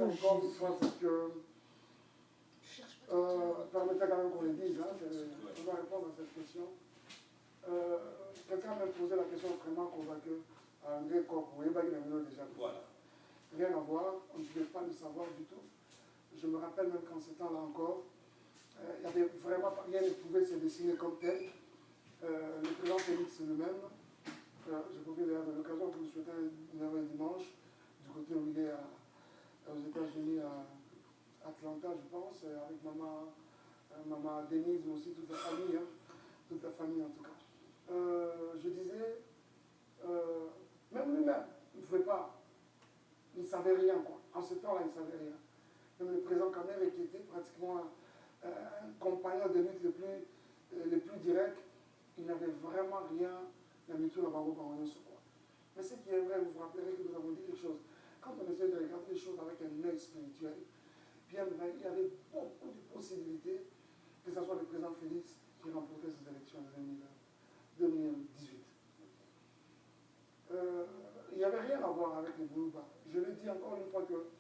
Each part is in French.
aussi encore une fois, c'est que permettez quand même qu'on le dise, hein, on va répondre à cette question. Quelqu'un m'a posé la question vraiment convaincue à André Kokou, et il a déjà. Voilà. Rien à voir, on ne pouvait pas le savoir du tout. Je me rappelle même qu'en ce temps-là encore, il n'y avait vraiment rien ne pouvait se dessiner comme tel. Le président Félix lui-même, j'ai profité de l'occasion pour lui souhaiter un heureux dimanche, du côté où il est aux États-Unis, à Atlanta, je pense, avec maman Denise, mais aussi toute la famille, hein, toute la famille en tout cas. Je disais, même lui-même, il ne pouvait pas, il ne savait rien, quoi. En ce temps-là, il ne savait rien. Même le président Kamere, qui était pratiquement un compagnon de lutte le plus direct, il n'avait vraiment rien d'habitude à Bango Bango quoi. Mais ce qui est vrai, vous vous rappellerez que nous avons dit quelque chose. Quand on essaie de regarder les choses avec un œil spirituel, bien, il y avait beaucoup de possibilités que ce soit le président Félix qui remportait ces élections en 2018. Il n'y avait rien à voir avec les Moulouba. Je le dis encore une fois que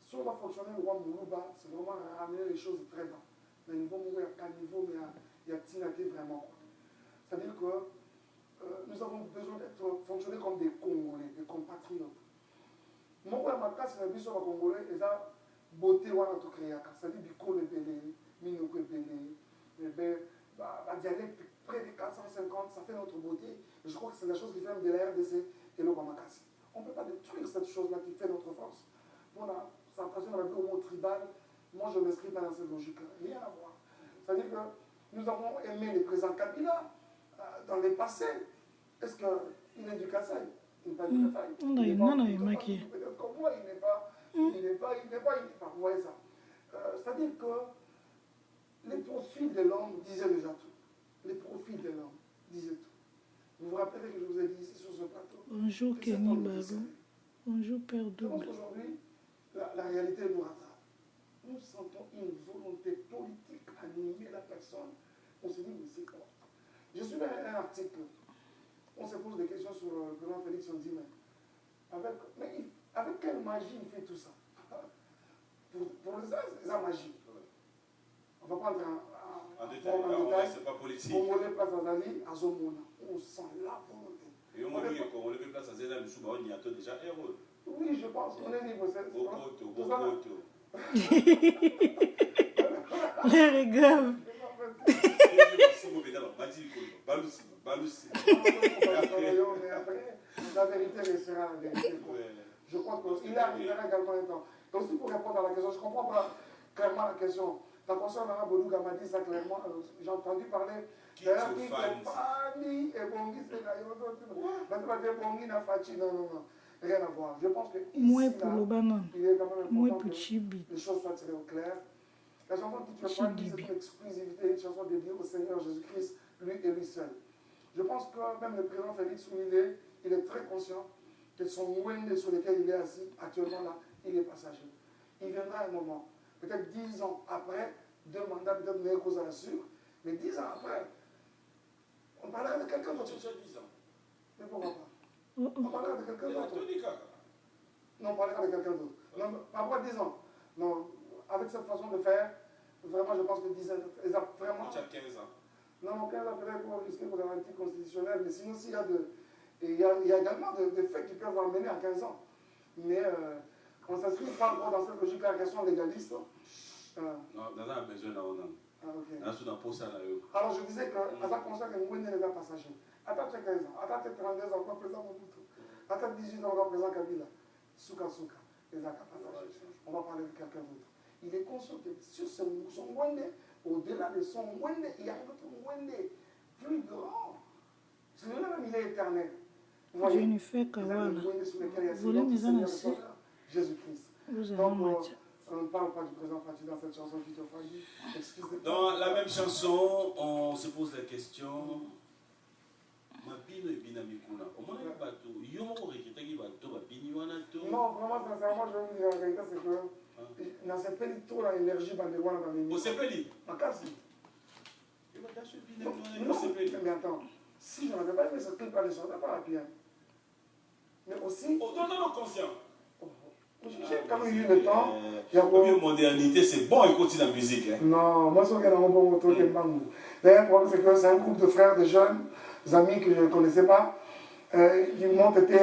si on va fonctionner le roi Moulouba, c'est vraiment ramener les choses très bas. Mais niveau mourir à niveau, mais il y a Tinaté vraiment. C'est-à-dire que nous avons besoin d'être fonctionner comme des Congolais, des compatriotes. Moi, ma classe, c'est un Congolais, et ça, beauté, on a tout créé. C'est-à-dire Biko le Bélé, Minoko le Bélé, dialecte près de 450, ça fait notre beauté. Et je crois que c'est la chose qui fait de la RDC et le Wamakasi. On ne peut pas détruire cette chose-là qui fait notre force. Voilà, ça appartient à la vie au mot tribal. Moi, je ne m'inscris pas dans cette logique-là. Rien à voir. C'est-à-dire que nous avons aimé le président Kabila dans les passés. Est-ce qu'il est du Kassai? Il n'est pas du Kassai. Il n'est pas comme moi, il n'est pas. Vous voyez ça. C'est-à-dire que les profils de l'homme disaient déjà tout. Les profils de l'homme disaient tout. Vous vous rappelez que je vous ai dit ici sur ce plateau? Bonjour Kenny Bago. Bonjour Père Double. Je pense qu'aujourd'hui, la réalité nous rattrape. Nous sentons une volonté politique à animer la personne. On se dit, mais c'est quoi? Je suis dans un article. On se pose des questions sur le président Félix. On dit, mais avec quelle magie il fait tout ça? Pour ça, c'est la magie. On ne va pas entrer en détail. C'est pas politique. Congolais place à Zali, à Zomona. On sent la volonté. Et on va dire qu'on lève place à Zéla, mais souvent on y attend déjà heureux. Oui, je pense qu'on est libre. Bokoto. Les regards. Mais après, la vérité restera la vérité. Je crois qu'il arrivera également un temps. Donc, aussi pour répondre à la question, je ne comprends pas clairement la question. Ta consœur Nana Bolouga m'a dit ça clairement. J'ai entendu parler. Fanny et Bongi, c'est d'ailleurs. Bongi n'a Fachi, non. Rien à voir. Je pense que moi pour le banan. Il est quand même Moi important pour que Chibi. les choses soient tirées au clair. La chanson que tu as parlé, c'est une exclusivité, une chanson dédiée au Seigneur Jésus-Christ, lui et lui seul. Je pense que même le président Félix, où il est très conscient que son Wende sur lequel il est assis, actuellement là, il est passager. Il viendra un moment, peut-être 10 ans après, 2 mandats, peut-être meilleur cause à la sûre, mais 10 ans après, on parlera de quelqu'un d'autre. 10 ans. Mais pourquoi pas? On parlera de quelqu'un d'autre. Non, on parlera de quelqu'un d'autre. Non, pas 10 ans. Non, avec cette façon de faire, vraiment, je pense que 10 ans, ils ont vraiment. 15 ans. Non, 15 ans, peut-être qu'on risque pour un anticonstitutionnel, mais sinon, s'il y a il y a également des faits qui peuvent amener à 15 ans. Mais on ne s'inscrit pas encore dans cette logique-là, question légaliste. Non, on a besoin d'un. Alors, je disais que, à ta conscience, que nous n'est pas passager. À ta 15 ans, à ta 32 ans, on va présenter Mobutu. À ta 18 ans, on va présenter Kabila. Souka, les passager. On va parler de quelqu'un d'autre. Il est conscient que sur son Wende, au-delà de son Wende, il y a un autre Wende plus grand. Celui-là même, il est éternel. Jennifer Kawala. Vous les en assez. Jésus-Christ. Donc, on ne parle pas du président Fati dans cette chanson qui te faillit. Excusez-moi. Dans la même chanson, on se pose la question. Mabino et Binamikuna. On m'a dit bateau. Yomo rekitaki bateau, babini wana to. Non, vraiment, sincèrement, je vais vous dire la vérité, c'est que dans cette pays, trop l'énergie bandéwana dans les niveaux. C'est peli. Ma casse. Non, mais attends. Si je n'avais pas aimé ce clip, je ne serais pas à bien. Mais aussi. Oh, non, conscient. J'ai quand même eu le temps. La modernité, c'est bon, il continue la musique. Hein. Non, moi, c'est un bon retour de Mbangou. D'ailleurs, le problème, c'est que c'est un groupe de frères, de jeunes, des amis que je ne connaissais pas. Ils m'ont été.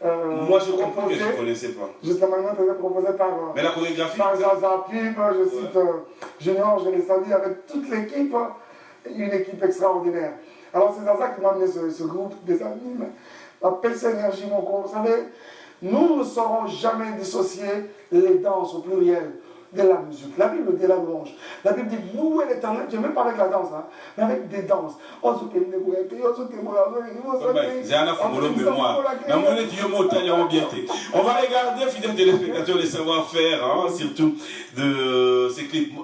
Moi, je comprends que je ne connaissais pas. Justement, ils m'ont été proposés par. Mais la chorégraphie. Par Zaza Pub, je cite Junior, je les salue avec toute l'équipe, une équipe extraordinaire. Alors, c'est Zaza qui m'a amené ce groupe, des amis. La PC Énergie, mon groupe, vous savez. Nous ne saurons jamais dissocier les danses au pluriel de la musique. La Bible dit la louange. La Bible dit louer l'Éternel, je même pas avec la danse, hein, mais avec des danses. On va regarder, fidèles téléspectateurs, les savoir-faire, hein, surtout de ces clips.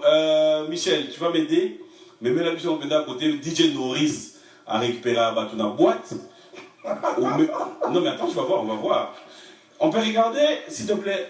Michel, tu vas m'aider? Mais même la mission à côté, DJ Norris a récupéré à battre une boîte. Non mais attends, tu vas voir, on va voir. On peut regarder, s'il te plaît.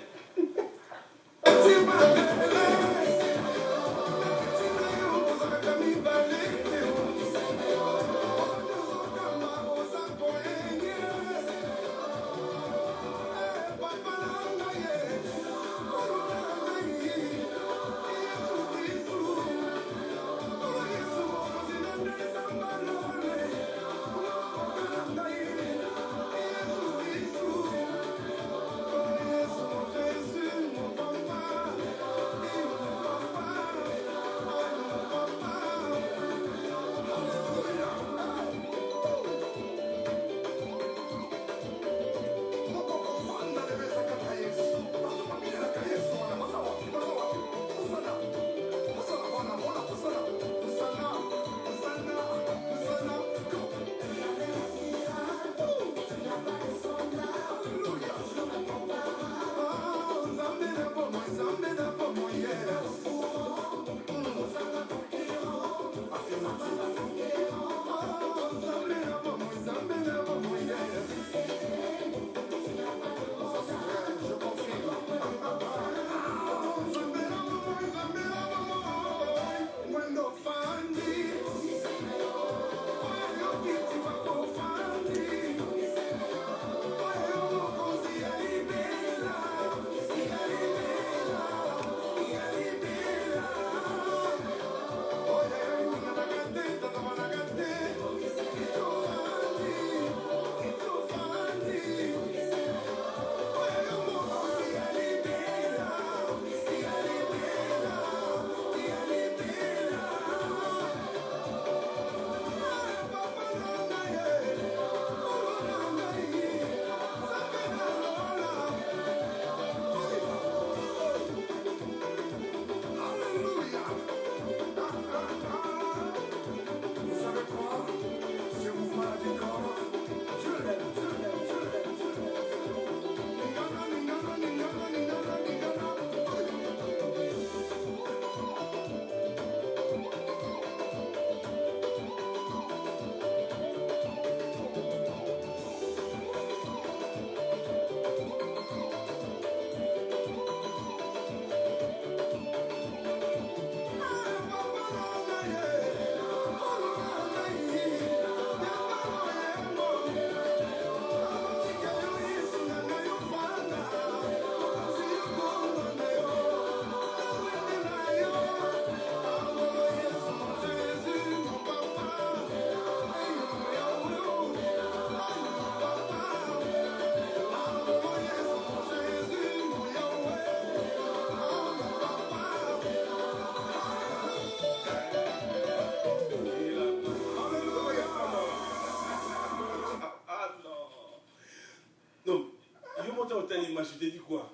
Je t'ai dit quoi?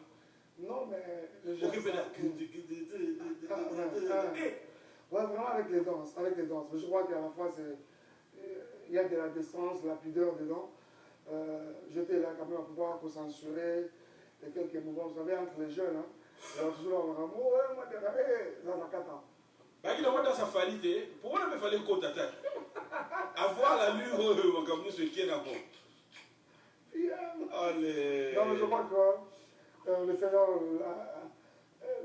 Non, mais le okay, ouais, vraiment avec les danses, avec les danses. Mais je crois qu'à la fois, il y a de la décence, de la pudeur dedans. J'étais là quand même à pouvoir censurer quelques mouvements, vous savez, entre les jeunes. Hein. Alors, toujours, on va dire, ouais, moi, t'es là, dans la cata. Bah, il a dans sa qualité. Pourquoi il fallait qu'on t'attaque? Avoir l'allure, comme nous, ce qui est là-bas. Allez. Non, mais je crois que le Seigneur,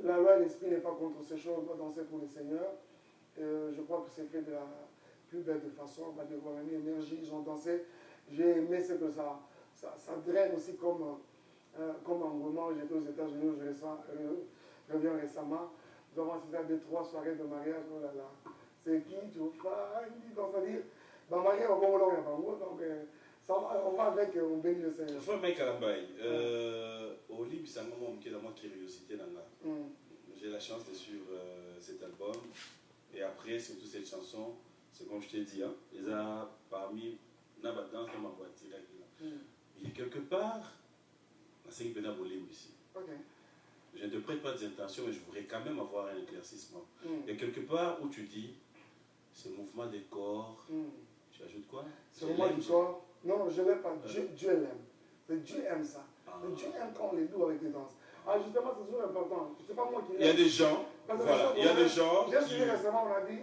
la loi et l'esprit n'est pas contre ces choses, on doit danser pour le Seigneur. Je crois que c'est fait de la plus belle de façon, on va dire, on a mis énergie, ils ont dansé. J'ai aimé ce que ça draine aussi comme comme en moment, j'étais aux États-Unis, je reviens récemment. Nous avons assisté à 2-3 soirées de mariage. Oh là là, c'est qui tu vas donc ça dire, bah, marié au bon long, donc ça, on va avec, on bénit le Seigneur. Frère Mike Alabaï, au Libre, c'est un moment qui est dans ma curiosité. J'ai la chance de suivre cet album. Et après, surtout cette chanson, c'est comme je t'ai dit, hein, ils ont parmi dans ma boîte directe. Il y a quelque part, c'est une pénale au Libre ici. Okay. Je ne te prête pas des intentions, mais je voudrais quand même avoir un éclaircissement. Il y a quelque part où tu dis, ce mouvement des corps, tu ajoutes quoi? Ce mouvement du corps, non, je ne l'aime pas. Dieu l'aime. Dieu aime ça. Dieu aime quand on les loue avec des danses. Ah, justement, c'est toujours important. C'est pas moi qui l'aime. Il y a des gens, voilà, il y a des gens. J'ai suivi récemment, on a dit,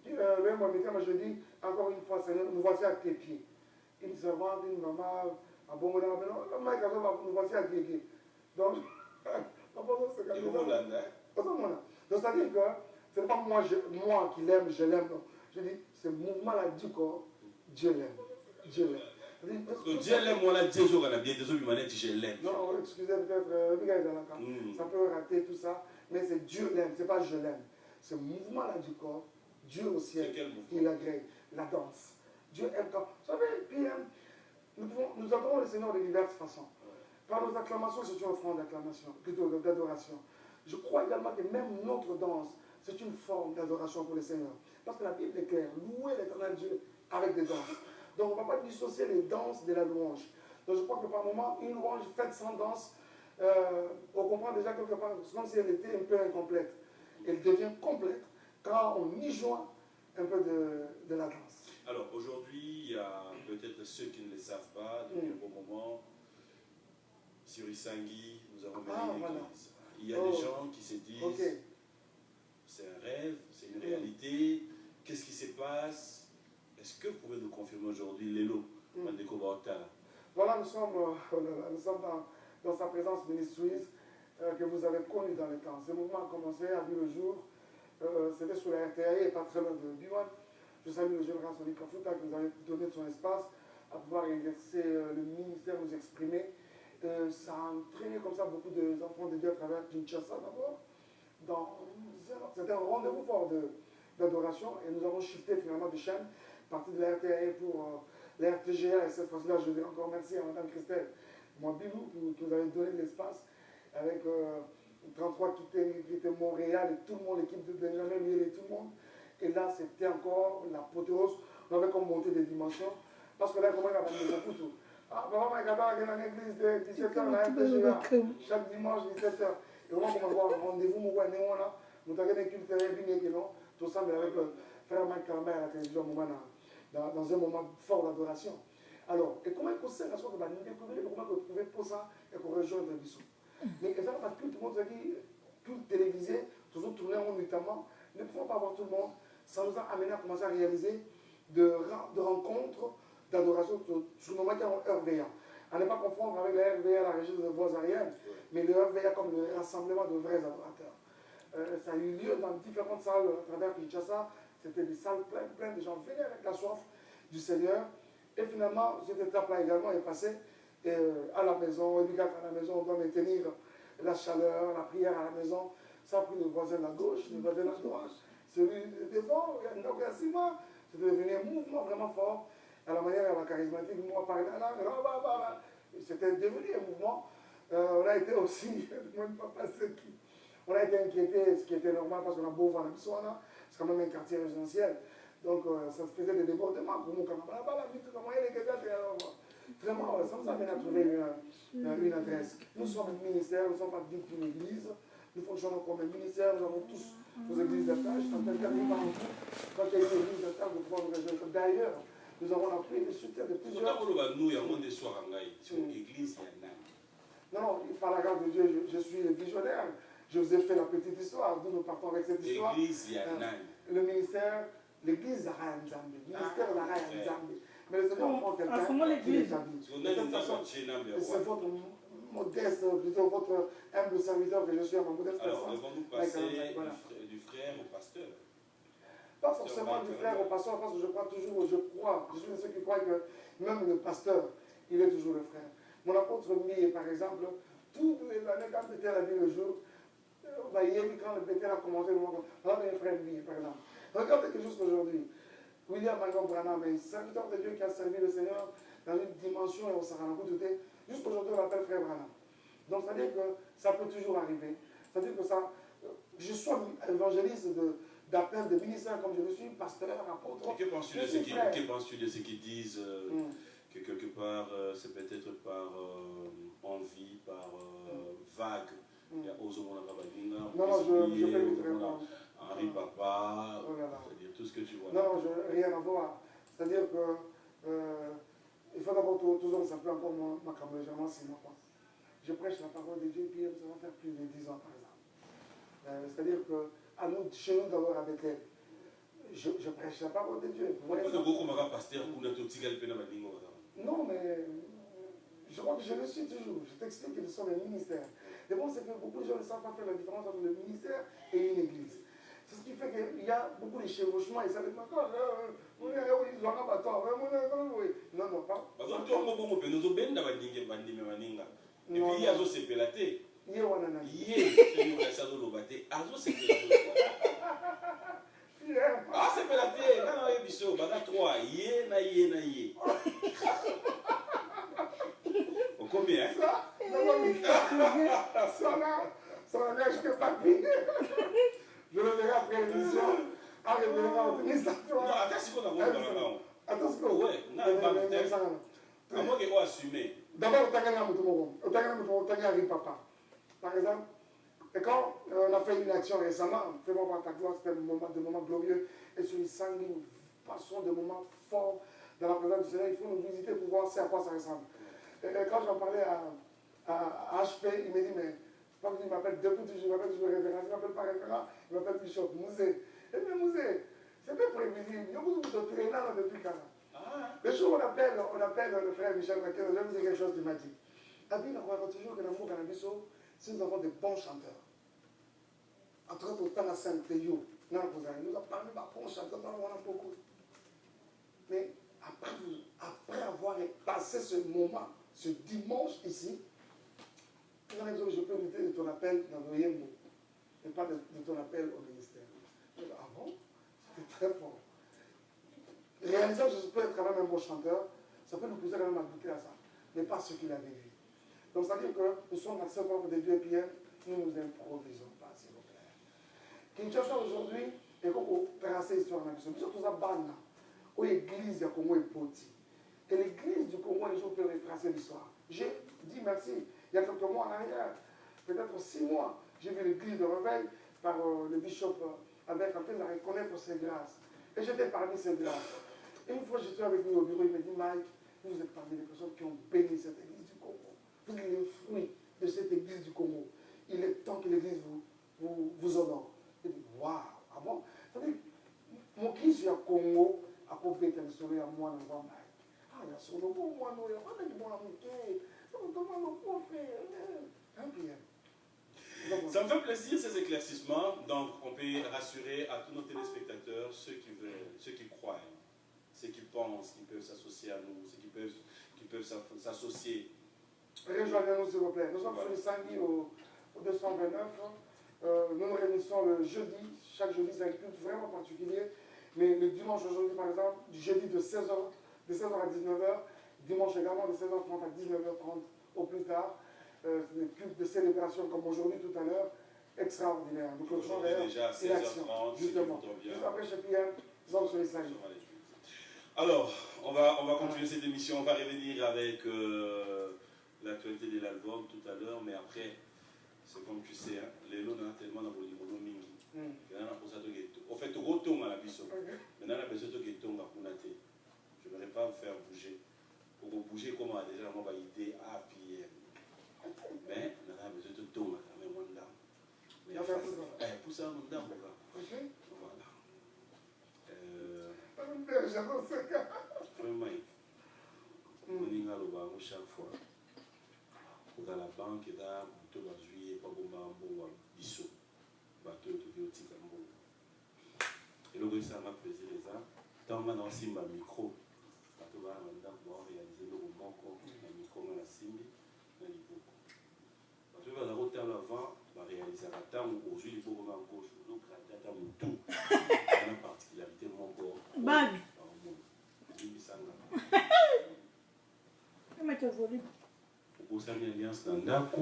je dis, encore une fois, Seigneur, nous voici à tes pieds. Une servante, une maman, un bon modèle, nous voici à tes pieds. Donc, donc c'est-à-dire que ce n'est pas moi qui l'aime, je l'aime. Je dis, ce mouvement-là du corps, Dieu l'aime. Dieu l'aime. Dieu l'aime, on a Dieu jours, on a bien des autres humains, je l'aime. Non, excusez peut-être, ça peut rater tout ça, mais c'est Dieu l'aime, c'est pas je l'aime. Ce mouvement-là du corps, Dieu au ciel, il agrée la danse. Dieu aime quand. Vous savez, puis nous adorons le Seigneur de diverses façons. Par nos acclamations, c'est une offrande d'acclamation, plutôt d'adoration. Je crois également que même notre danse, c'est une forme d'adoration pour le Seigneur. Parce que la Bible est claire, louer l'éternel Dieu avec des danses. Donc on ne va pas dissocier les danses de la louange. Donc je crois que par moment, une louange faite sans danse, on comprend déjà quelque part, c'est comme si elle était un peu incomplète. Elle devient complète quand on y joint un peu de la danse. Alors aujourd'hui, il y a peut-être ceux qui ne le savent pas, depuis un bon moment, sur Isangui, nous avons mené l'église. Voilà. Il y a des gens qui se disent, c'est un rêve, c'est une réalité, qu'est-ce qui se passe? Est-ce que vous pouvez nous confirmer aujourd'hui Lélo Mandeko Baota? Voilà, nous sommes dans sa présence ministrieuse que vous avez connue dans le temps. Ce mouvement a commencé, a vu le jour, c'était sur la RTA et pas très loin de Biwan. Je salue le général Sonic Kafuta qui nous a donné de son espace à pouvoir exercer le ministère, nous exprimer. Ça a entraîné comme ça beaucoup d'enfants de Dieu à travers Kinshasa d'abord. C'était un rendez-vous fort d'adoration et nous avons shifté finalement de chaîne, parti de la RTA pour la RTGA, et cette fois-là je dis encore merci à Mme Christelle Mwabilou qui nous avait donné de l'espace avec 33 qui était Montréal et tout le monde, l'équipe de Benjamin Miel et tout le monde. Et là c'était encore l'apothéose, on avait comme monté des dimensions parce que là comment on a fait beaucoup tout. Ah, maman, il y a une église de 17h, là, chaque dimanche, 17h. Et on va avoir un rendez-vous, nous avons une culture bien, tout ça, mais avec le frère Mike Carmel à la télévision, dans un moment fort d'adoration. Alors, et comment on sait la chose de la nuit, comment on trouve pour ça et qu'on rejoint le bisou. Mais ça va tout le monde qui tout télévisé, toujours tourné en notamment, ne pouvons pas avoir tout le monde. Ça nous a amené à commencer à réaliser de rencontres d'adoration sur nos matières en RVA. À ne pas confondre avec la RVA, la régie de voix aériennes, mais le RVA comme le rassemblement de vrais adorateurs. Ça a eu lieu dans différentes salles à travers Kinshasa. C'était des salles pleines de gens venaient avec la soif du Seigneur. Et finalement, cette étape-là également est passée à la maison, à la maison, on doit maintenir la chaleur, la prière à la maison. Ça a pris le voisin de la gauche, le voisin de la droite, celui devant, il y a un ciment. C'est devenu un mouvement vraiment fort. À la manière de la charismatique, moi, par là, c'était devenu un mouvement. On a été aussi, on a été inquiété, ce qui était normal parce qu'on a beau voir la Bissouana, c'est quand même un quartier résidentiel. Donc ça se faisait des débordements pour nous. Vraiment, ça nous amène à trouver une adresse. Nous sommes un ministère, nous ne sommes pas dignes d'une église. Nous fonctionnons comme un ministère, nous avons tous nos églises d'attache. Quand il y a une église d'attache, de pouvoir nous rejoindre. D'ailleurs, nous avons appris le soutien de plusieurs. Nous, il y a un monde de soir en Gaï. C'est une église, il y a un. Non, par la grâce de Dieu, je suis le visionnaire. Je vous ai fait la petite histoire, d'où nous partons avec cette histoire. L'église, il y a un. Le ministère, l'église Zara Nzambe. Le ministère Zara Nzambe. Mais le Seigneur prend quelqu'un qui est établi. C'est votre modeste, plutôt votre humble serviteur que je suis à ma modeste personne. Alors, devons-nous passer du frère au pasteur? Pas forcément du frère au pasteur, parce que je suis de ceux qui croient que même le pasteur, il est toujours le frère. Mon apôtre Mie, par exemple, toute l'année, quand Bethel a vu le jour, quand le Bethel a commencé, regardez un frère Mie, par exemple. Regardez que jusqu'aujourd'hui, William Malcolm Branham est un serviteur de Dieu qui a servi le Seigneur dans une dimension et on s'en rend compte. Jusqu'aujourd'hui, on l'appelle frère Branham. Donc, c'est-à-dire que ça peut toujours arriver. C'est-à-dire que ça, je suis un évangéliste d'appel, de ministère, comme je le suis, pasteur, apôtre. Que penses-tu de ce qu'ils disent que quelque part, c'est peut-être par envie, par vague. Il y a Ozomona Babalinga, je peux lui répondre. Henri Papa, c'est-à-dire tout ce que tu vois. Non, je rien à voir. C'est-à-dire que il faut d'abord toujours s'appeler encore ma caméra, c'est moi. Je prêche la parole de Dieu, puis ça va faire plus de 10 ans par exemple. C'est-à-dire que à nous, chez nous d'abord avec elle, je prêche la parole de Dieu. Non, mais je crois que je le suis toujours. Je t'explique que nous sommes un ministère. Le bon, c'est que beaucoup de gens ne savent pas faire la différence entre le ministère et une église. C'est ce qui fait qu'il y a beaucoup de chevauchements et ça veut dire encore, non, non, pas. Et puis il y a aussi pélaté. Ah, c'est pélaté. Non, il y a biso. Baga 3. Yé, na yé, na yé. Au combien? Ça, ça n'a que pas fini. Je le verrai après l'émission. Avec le non, attends, c'est qu'on a vu dans attends, c'est quoi? Ouais, non, pas moi qui vais assumer. D'abord, au Tagana Papa. Par exemple, et quand on a fait une action récemment, fais-moi voir ta gloire, c'était des moments glorieux et sur les sanguines, passons des moments forts dans la présence du Seigneur. Il faut nous visiter pour voir à quoi ça ressemble. Et quand j'en parlais à HP, il me dit, mais pas que tu m'appelles depuis toujours, il m'appelle toujours révérend, il ne m'appelle pas révérend, il m'appelle Bishop Mouzé. Et bien Mouzé, c'était prévisible, il y a beaucoup de traînants depuis quand même. Le jour où on appelle le frère Michel Maquet, je vais vous dire quelque chose qu'il m'a dit. Abin, on voit toujours que dans mon cannabis, si nous avons des bons chanteurs, entre autres, autant la scène de You, nous avons parlé de bons chanteurs, on en a beaucoup. Mais après avoir passé ce moment, ce dimanche ici, je peux lutter de ton appel dans le Yembo, et pas de ton appel au ministère. Ah bon? C'était très fort. Réalisant que je peux être quand même un bon chanteur, ça peut nous pousser quand même à goûter à ça, mais pas ce qu'il avait vu. Donc, c'est-à-dire que nous sommes accès au de Dieu et puis nous nous improvisons pas, s'il vous plaît. Kinshasa aujourd'hui, il faut tracer l'histoire de la mission. Nous sommes tous à Bana, où l'église du Congo est petite. Et l'église du Congo, les gens peuvent retracer l'histoire. J'ai dit merci. Il y a quelques mois en arrière, peut-être 6 mois, j'ai vu l'église de réveil par le bishop Albert Campbell à reconnaître ses grâces. Et j'étais parmi ces grâces. Et une fois, j'étais avec lui au bureau, il m'a dit, Mike, vous êtes parmi les personnes qui ont béni cette église du Congo. Vous êtes le fruit de cette église du Congo. Il est temps que l'église vous honore. Il dit, waouh, ah bon? C'est-à-dire, mon fils, il y a Congo, à côté de à moi, dans le Mike. Ah, il y a son nom, moi, non, il y a pas de bon amour. Ça me fait plaisir ces éclaircissements. Donc, on peut rassurer à tous nos téléspectateurs, ceux qui croient, ceux qui pensent qu'ils peuvent s'associer à nous, ceux qui peuvent s'associer. Rejoignez-nous, s'il vous plaît. Nous sommes sur le samedi au 229. Nous nous réunissons le jeudi. Chaque jeudi, c'est un culte vraiment particulier. Mais le dimanche aujourd'hui, par exemple, du jeudi de 16h à 19h, dimanche également de 16h30 à 19h30 au plus tard. C'est des cultes de célébration comme aujourd'hui, tout à l'heure, extraordinaire. Nous clôturons déjà à 16h30, justement. Juste après, chez Pierre, nous sommes sur les samedis. Alors, on va continuer cette émission. On va revenir avec l'actualité de l'album tout à l'heure, mais après, c'est comme tu sais, les lots ont tellement de mingi. En fait, retourne à la biso. Maintenant, la besoin de tonga kunate. Je ne vais pas me faire bouger. Pour bouger, comme on a déjà une idée à pied. Mais on a besoin de tonga quand même en dame. Pour ça, on dame. Voilà. J'adore ce cas. On y a chaque fois. Pour la banque, il y a un juillet, pas bon, un biso. Bateau de Otikambo. Et le ça m'a plaisir les arts. Tant que je suis micro, bateau va réaliser le micro. la Simbi, na Liboko. Parce que dans le temps avant, on réalisait un temps où aujourd'hui, Liboko va en gauche, donc la date à mon tout. C'est une particularité de mon corps. Bag. Vous avez une alliance dans Dakou.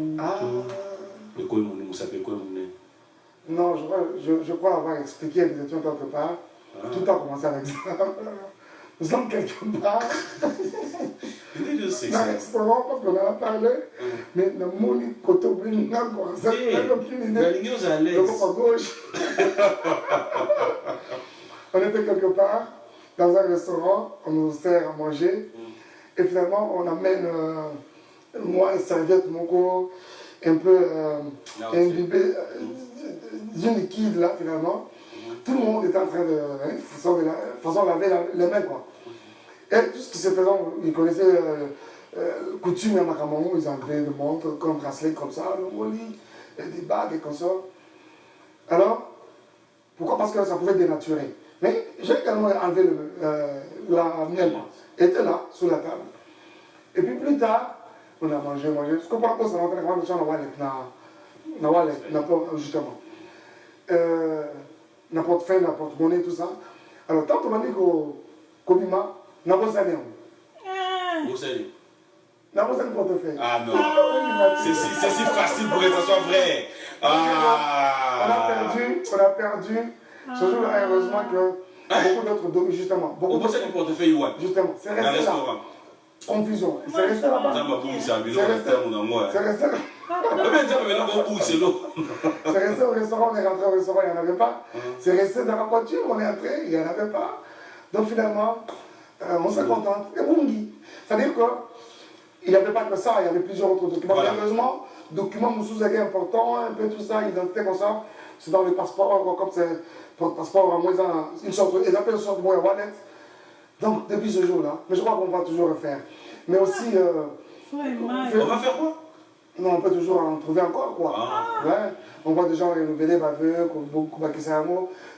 Non, je crois avoir expliqué, nous étions quelque part. Tout a commencé avec ça. Nous sommes quelque part. Dans un restaurant, parce qu'on en a parlé. Mais le moni Kotobin, n'a aucune idée. À gauche. On était quelque part, dans un restaurant, on nous sert à manger. Et finalement, on amène, moi, une serviette, mon corps, un peu imbibé, d'une liquide là, finalement. Tout le monde était en train de façon laver les mains, quoi. Et tout ce qui se faisait, ils connaissaient coutume à Makamon, ils enlevaient des montres, comme bracelet, comme ça, le molly, des bagues et comme ça. Alors, pourquoi? Parce que ça pouvait dénaturer. Mais j'ai également enlevé la mienne, était là, sous la table. Et puis plus tard, on a mangé. Parce que par rapport à ça, on a commencé à wallet, justement. N'importe fait, n'importe monnaie, tout ça. Alors, tant qu'on m'a dit qu'au Bima, n'a pas ça. Vous savez. N'a pas ça le portefeuille. Ah non. C'est si facile pour que ça soit vrai. On a perdu. Ce jour-là, heureusement que beaucoup d'autres, justement. Vous pensez du portefeuille, ouais. Justement, c'est resté là. Confusion. C'est resté là-bas. C'est resté là. C'est resté au restaurant, on est rentré au restaurant, il n'y en avait pas. C'est resté dans la voiture, on est entré, il n'y en avait pas. Donc finalement, on se contente. Et Bungi. C'est-à-dire qu'il n'y avait pas que ça, il y avait plusieurs autres documents. Voilà. Heureusement, documents Moussous-Zagé importants, un peu tout ça, identité comme ça. C'est dans le passeport, comme c'est pour le passeport, à moins une sorte, ils appellent une sorte de wallet. Donc depuis ce jour-là, mais je crois qu'on va toujours le faire. Mais aussi. On va faire quoi? Non, on peut toujours en trouver encore, quoi. Ouais. On voit des gens renouveler, baveux,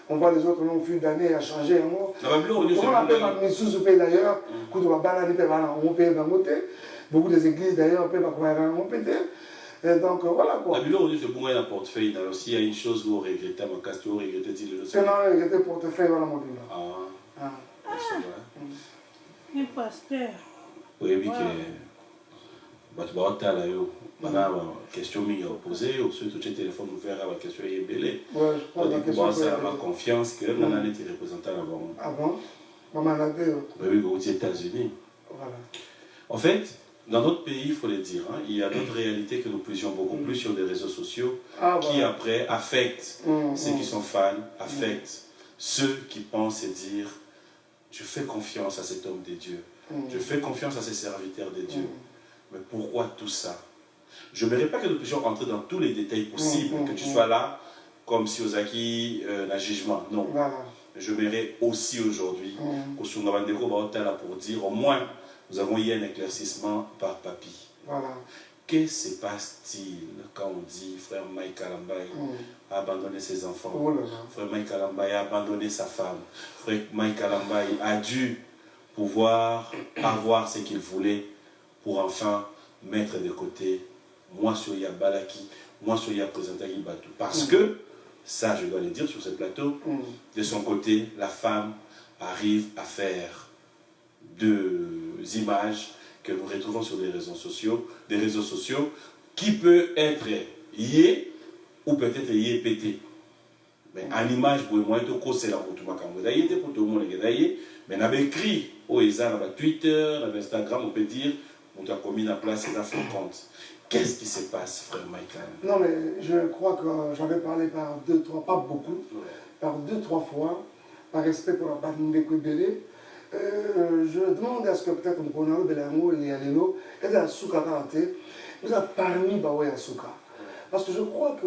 on voit les autres non, au fil d'années, à changer un mot. Comment on appelle les sous-pays d'ailleurs, beaucoup des églises d'ailleurs, on peut pas donc voilà quoi. La on dit que pour moi, un portefeuille, aussi, il y a une chose où on regrette, ma casse, on regrette, c'est non, regretter le portefeuille, voilà mon dieu. Un pasteur. Oui, oui, que. Tu vas là, la question que posée, ou surtout le téléphone ouvert à la question est belée. Ouais, je crois que la question est ma confiance que on a été représentant avant. Ah bon? Maman a dit. Oui, aux États-Unis. Voilà. En fait, dans notre pays, il faut le dire, hein, il y a d'autres réalités que nous puissions beaucoup plus sur les réseaux sociaux qui après affectent ceux qui sont fans, affectent ceux qui pensent et dire je fais confiance à cet homme de Dieu, je fais confiance à ces serviteurs de Dieu. Mais pourquoi tout ça? Je ne pas que nous puissions rentrer dans tous les détails possibles, que tu sois là comme si Ozaki un jugement. Non. Voilà. Je verrai aussi aujourd'hui qu'au Sungabandeko va là pour dire au moins nous avons eu un éclaircissement par papy. Voilà. Que se passe-t-il quand on dit frère Mike Kalambaye a abandonné ses enfants, frère Mike Kalambaye a abandonné sa femme, frère Mike Kalambaye a dû pouvoir avoir ce qu'il voulait pour enfin mettre de côté moi sur Yabalaki, moi sur Yaprésentaki Batou. Parce que, ça je dois le dire sur ce plateau, de son côté, la femme arrive à faire des images que nous retrouvons sur les réseaux sociaux, qui peut être yé ou peut-être yé pété. Mais en image, pour moi, c'est la photo pour tout le monde, mais on avait écrit au Twitter, sur Instagram, on peut dire, on a commis la place et la fréquente. Qu'est-ce qui se passe, frère Michael? Non, mais je crois que j'avais parlé par 2-3, pas beaucoup, par 2-3 fois, par respect pour la Bandé Kwebele. Je demande à ce que peut-être mon connaît Belango et Alélo, et de la Souka Karate, vous avez parmi Baoué à Souka. Parce que je crois que,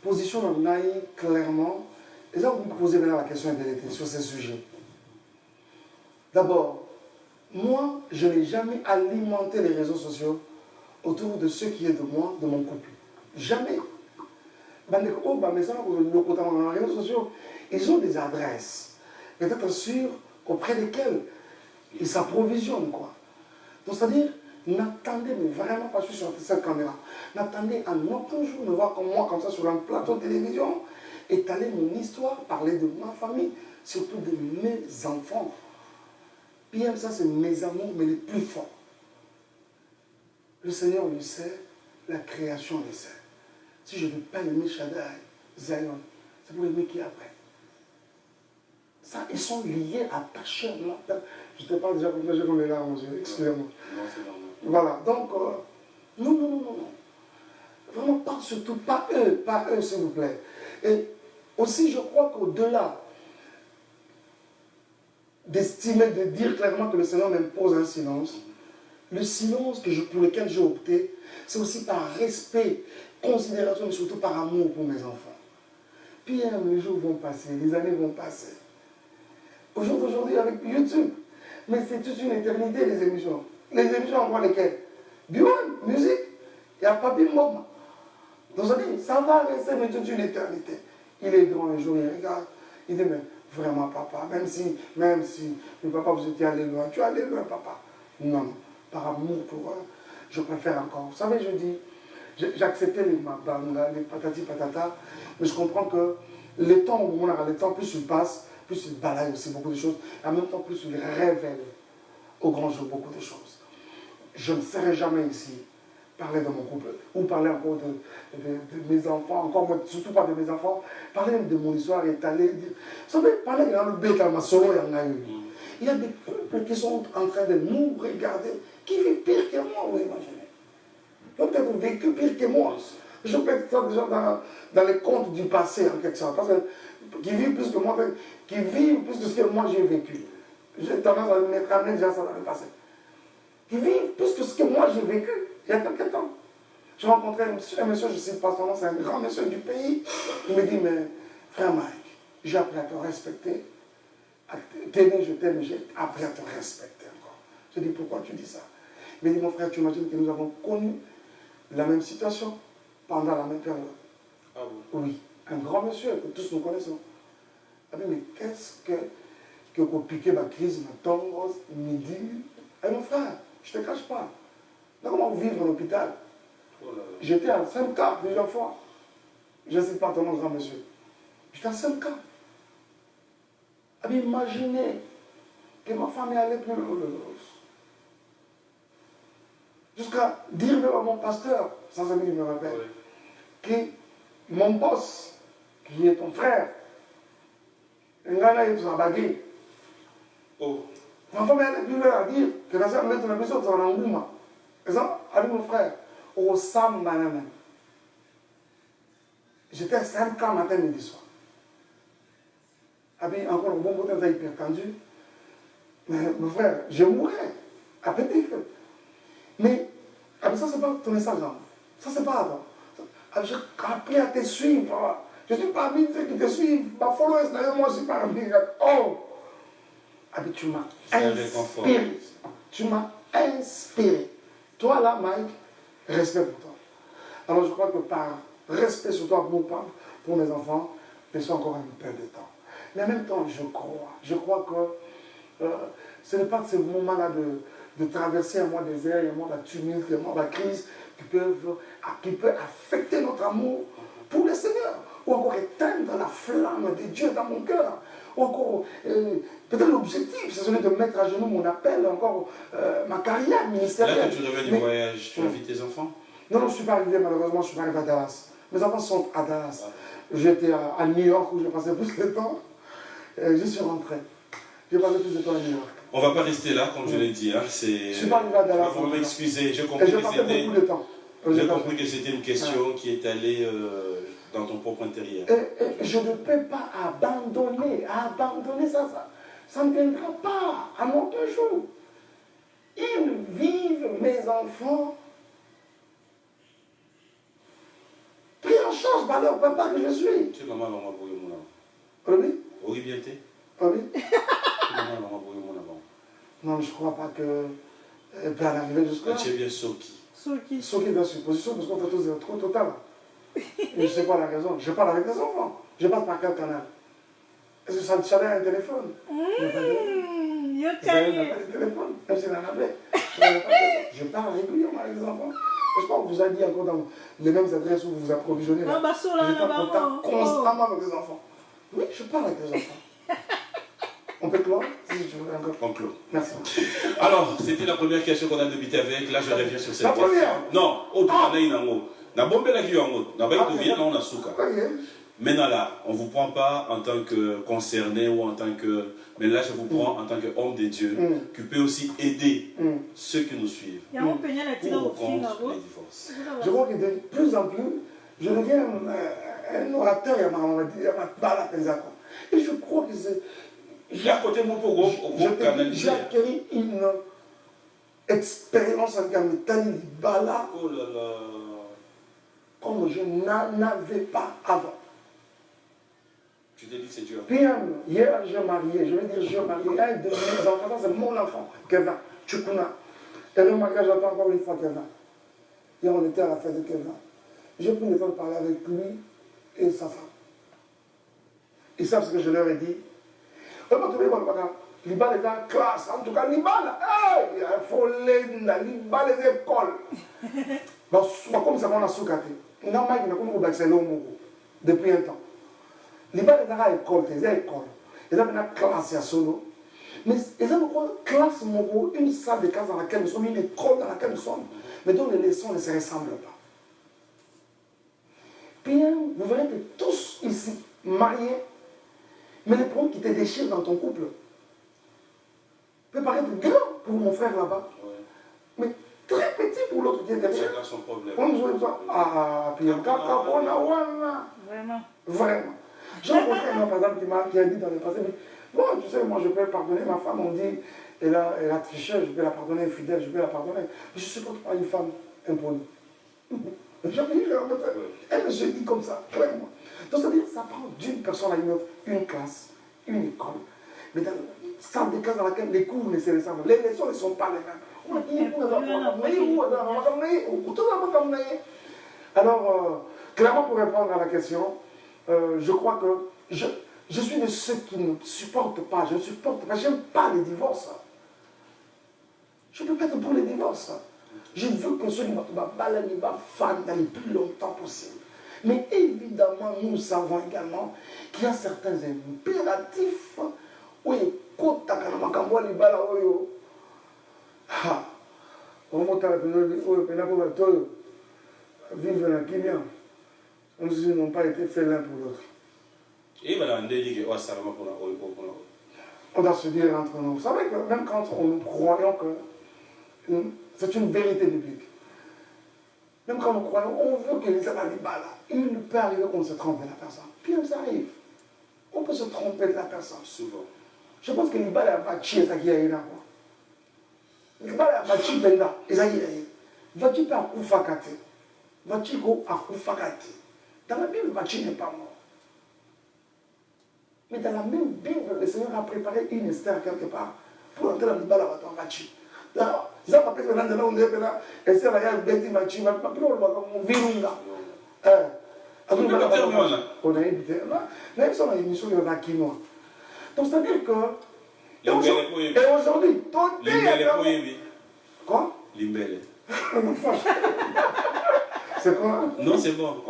position dans Naï, clairement, et là vous me posez maintenant la question de sur ces sujets. D'abord, moi, je n'ai jamais alimenté les réseaux sociaux autour de ce qui est de moi, de mon couple. Jamais. Les réseaux sociaux, ils ont des adresses, peut-être sûres, auprès desquelles ils s'approvisionnent, quoi. Donc, c'est-à-dire, n'attendez vraiment pas, je suis sur cette caméra, n'attendez à aucun jour me voir comme moi, comme ça, sur un plateau de télévision, étaler mon histoire, parler de ma famille, surtout de mes enfants. Puis ça, c'est mes amours, mais les plus forts. Le Seigneur le sait, la création le sait. Si je ne veux pas aimer Shaddai, Zion, c'est pour aimer qui après. Ça, ils sont liés, attachés à moi. Je ne te parle déjà comme ça, j'ai comme les larmes aux yeux, excusez-moi. Non, c'est normal. Voilà, donc, non. Vraiment, surtout pas eux, s'il vous plaît. Et aussi, je crois qu'au-delà d'estimer, de dire clairement que le Seigneur m'impose un silence, le silence pour lequel j'ai opté, c'est aussi par respect, considération, mais surtout par amour pour mes enfants. Puis les jours vont passer, les années vont passer. Aujourd'hui, avec YouTube, mais c'est toute une éternité, les émissions. Les émissions, on voit lesquelles? Bureau, musique, il n'y a pas de moment. Donc ça va rester mais toute une éternité. Il est grand un jour, il regarde, il dit, mais vraiment papa, même si, le papa, vous étiez allé loin, tu es allé loin papa. Non, par amour pour eux, je préfère encore. Vous savez, je dis, j'ai accepté les mabanga, les patati patata, mais je comprends que le temps, plus il passe, plus il balaye aussi beaucoup de choses, et en même temps, plus il révèle au grand jour beaucoup de choses. Je ne serai jamais ici parler de mon couple, ou parler encore de mes enfants, encore moi, surtout pas de mes enfants, parler même de mon histoire, étaler, dire, vous savez, parler de le bête à ma solo, il y a des couples qui sont en train de nous regarder, qui vivent pire que moi, vous imaginez. Peut-être vécu pire que moi. Je peux être ça déjà dans les contes du passé, en quelque sorte, parce que qui vivent plus que moi, qui vivent plus que ce que moi j'ai vécu. J'ai tendance à me ramener déjà ça dans le passé. Qui vivent plus que ce que moi j'ai vécu il y a quelques temps. J'ai rencontré un monsieur, je ne sais pas son nom, c'est un grand monsieur du pays. Il me dit, mais frère Mike, j'ai appris à te respecter. T'aimer, je t'aime, j'ai appris à te respecter encore. Je dis, pourquoi tu dis ça? Il me dit, mon frère, tu imagines que nous avons connu la même situation pendant la même période. Ah bon? Oui, un grand monsieur que tous nous connaissons. Ah mais qu'est-ce que pour piquer ma crise, ma tombe, il me dit, mon frère, je ne te cache pas. Comment vivre à l'hôpital? J'étais à 5K plusieurs fois. Je ne sais pas ton nom, grand monsieur. J'étais à 5K. Ah mais imaginez que ma femme est allée plus loin. Jusqu'à dire même à mon pasteur, sans ami qui me rappelle, que mon boss, qui est ton frère, Ngana est sa baguette. Oh. Ma femme est allée plus loin à dire que la sœur met ton émission dans l'angouma. Et ça, avec mon frère, au Sam Banana. J'étais à 5 ans matin, midi, soir. Ah bien, encore un bon bout de temps hyper tendu. Mais mon frère, je mourrais à petit feu. Mais ça, c'est pas ton message, hein. Ça, c'est pas attends. J'ai appris à te suivre. Je suis parmi ceux qui te suivent. Ma followers, d'ailleurs, moi, je suis parmi. Oh! Ah bien, tu m'as inspiré. Tu m'as inspiré. Toi, là, Mike, respect pour toi. Alors, je crois que par respect sur toi pour mes enfants, laissons encore un peu de temps. Mais en même temps, je crois que ce n'est pas de ce moment-là de traverser un mois désert, un mois de tumulte, un mois de crise qui peut affecter notre amour pour le Seigneur, ou encore éteindre la flamme de Dieu dans mon cœur, ou encore, peut-être l'objectif, c'est celui de mettre à genoux mon appel, encore ma carrière ministérielle. Là, quand tu reviens du voyage, tu invites tes enfants? Non, je ne suis pas arrivé, malheureusement, je ne suis pas arrivé à Dallas. Mes enfants sont à Dallas. J'étais à New York où j'ai passé plus de temps. Je suis rentré. J'ai passé plus de temps à New York. On ne va pas rester là, comme je l'ai dit. Hein. Je ne suis pas arrivé à Dallas. Vous m'excuser, j'ai compris que c'était une question qui est allée dans ton propre intérieur. Je ne peux pas abandonner ça ne viendra pas à mon jour. Ils vivent, mes enfants, pris en charge par leur papa que je suis. Tu es maman, maman, bouillon, mon avant. Oui? Oui, bien t'es. Oui? Maman, maman, bouillon, mon avant. Non, je ne crois pas qu'elle peut en arriver jusque-là. Tu es bien Soki. Soki dans cette position, parce qu'on fait tous des trop total. Et je ne sais pas la raison. Je parle avec les enfants. Je passe par quel canal? Est-ce que ça a un téléphone? téléphone, même s'il en avait. Je parle régulièrement avec les enfants. Je pense qu'on vous a dit encore dans les mêmes adresses où vous vous approvisionnez. Là. Vous êtes en contact constamment avec les enfants. Oui, je parle avec les enfants. On peut clore si tu veux encore. On clôt. Merci. Alors, c'était la première question qu'on a débuté avec. Là, je reviens sur cette question. Première. Non, autre na bombe la qui na ba ito na on suka. Maintenant là, on ne vous prend pas en tant que concerné ou en tant que... Mais là, je vous prends en tant qu'homme de Dieu qui peut aussi aider ceux qui nous suivent pour contre les divorces. Je crois que de plus en plus, je deviens un orateur, et je crois que c'est... J'ai acquis une expérience avec Amitani Bala. Oh là là. Comme je n'en avais pas avant. Tu t'es dit que c'est Dieu. Puis hier, j'ai marié, je veux dire, j'ai marié un de mes enfants, c'est mon enfant, Kevin, Chukuna. Et le mariage, j'attends encore une fois Kevin. Hier, on était à la fête de Kevin. J'ai pris le temps de parler avec lui et sa femme. Ils savent ce que je leur ai dit. L'Iba est en classe, en tout cas, l'Iba, il faut l'Iba les écoles. Comme ça, on a sous-caté. On a marqué depuis un temps. L'Iba est en école, ils ont école. Ils ont une classe à solo. Mais ils ont une classe, une salle de classe dans laquelle nous sommes, une école dans laquelle nous sommes, mais dont les leçons ne se ressemblent pas. Puis vous verrez que tous ici, mariés, mais les problèmes qui te déchirent dans ton couple peut paraître grand pour mon frère là-bas, mais très petit pour l'autre qui est derrière. Chacun son problème. Ah, puis vraiment. Vraiment. J'ai rencontré un homme, par exemple, qui a dit dans le passé, mais bon, tu sais, moi je peux pardonner ma femme, on dit, elle a triché, je peux la pardonner, infidèle, je peux la pardonner. Mais je ne supporte pas une femme impolie. Elle me dit comme ça, clairement. Donc, c'est-à-dire ça prend d'une personne à une autre, une classe, une école. Mais dans une salle de classe dans laquelle les cours ne se ressemblent, les leçons ne sont pas les mêmes. Alors, clairement, pour répondre à la question, je crois que je suis de ceux qui ne supportent pas, je ne supporte pas, j'aime pas les divorces. Je ne peux pas être pour les divorces. Je veux que ce soit fan dans le plus longtemps possible. Mais évidemment, nous savons également qu'il y a certains impératifs où il côté vivre la kimia. Nous n'ont pas été faits l'un pour l'autre. On doit se dire entre nous. Vous savez que même quand nous croyons que c'est une vérité biblique, même quand nous croyons, on veut que les Alibala, il peut arriver qu'on se trompe de la personne. Puis ça arrive. On peut se tromper de la personne. Souvent. Je pense que l'Ibala va tuer ça qui a eu là. L'Ibala va tuer Benda. Va tuer par Koufakate. Va tuer à Koufakate. Dans la Bible, va tuer n'est pas mort. Mais dans la même Bible, le Seigneur a préparé une Esther quelque part pour entrer dans l'Ibala va tuer. Ils ont appelé maintenant de là où on est là. Esther a dit Betty va tuer. Mais pas plus on va comme Virunga. On a évité. Là, ils sont dans l'émission de la quinoa. Donc, c'est-à-dire que. Et aujourd'hui, quoi? Limbele. C'est quoi? Non, c'est bon.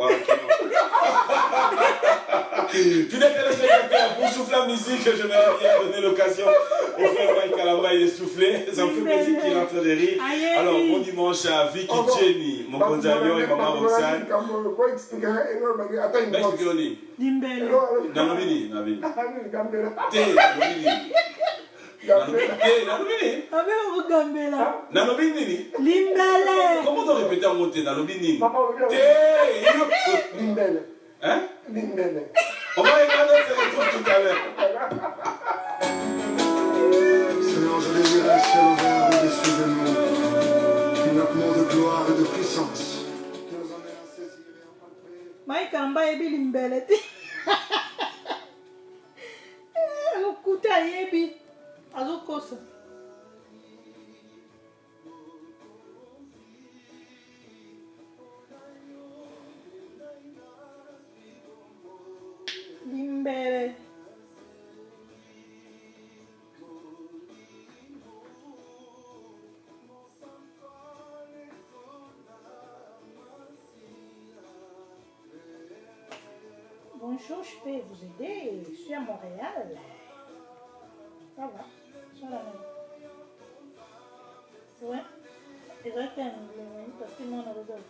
Fidèles téléspectateurs, pour souffler la musique, je vais bien donner l'occasion au frère Mike Calabra de souffler. Ça me fait plaisir qu'il est en train de rire. Alors, bon dimanche à Vicky Jenny, mon consanguin et maman Roxane. Quoi expliquer? Attends, une fois. Limbele. Nanobini. Gambela. Limbele. Limbele. Comment on répète en monté Nanobini? Limbele. Hein? Limbele. On va regarder, on se retrouve tout à l'heure. Seigneur, je désire un ciel ouvert au-dessus de nous, une amour de gloire et de puissance. Mike Amba ebi Limbele. Okuta yebi. Azokosa. Limbele. Bonjour, je peux vous aider. Je suis à Montréal. Ça va. Ça va. Ouais. Exactement. Parce que moi, on a le droit de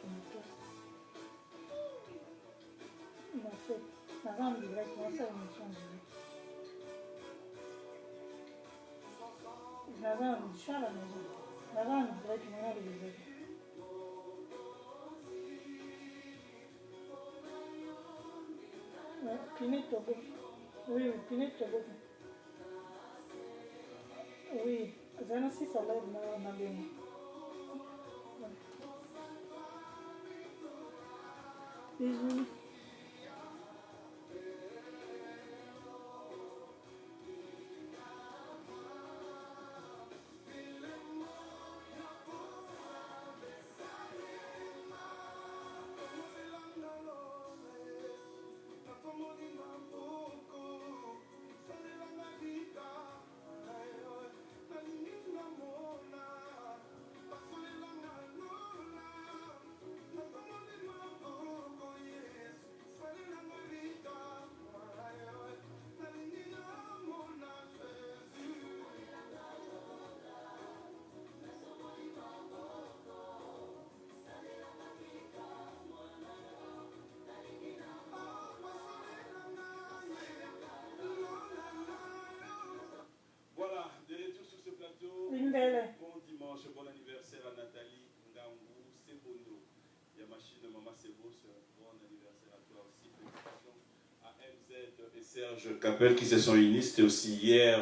il m'a fait. Ma femme direct, moi, ça, on change. Ma femme, je suis à la maison. Ma femme direct, moi, on a le direct. Ouais, Pinette Togo. Oui, Pinette Togo. Oui, j'en ai 6 à l'aide, là, on a bien. Bisous. Bon dimanche, bon anniversaire à Nathalie Ngangou Sebondo. Yamachine Maman Sebos, bon anniversaire à toi aussi. Félicitations à MZ et Serge Capel qui se sont unis. C'était aussi hier,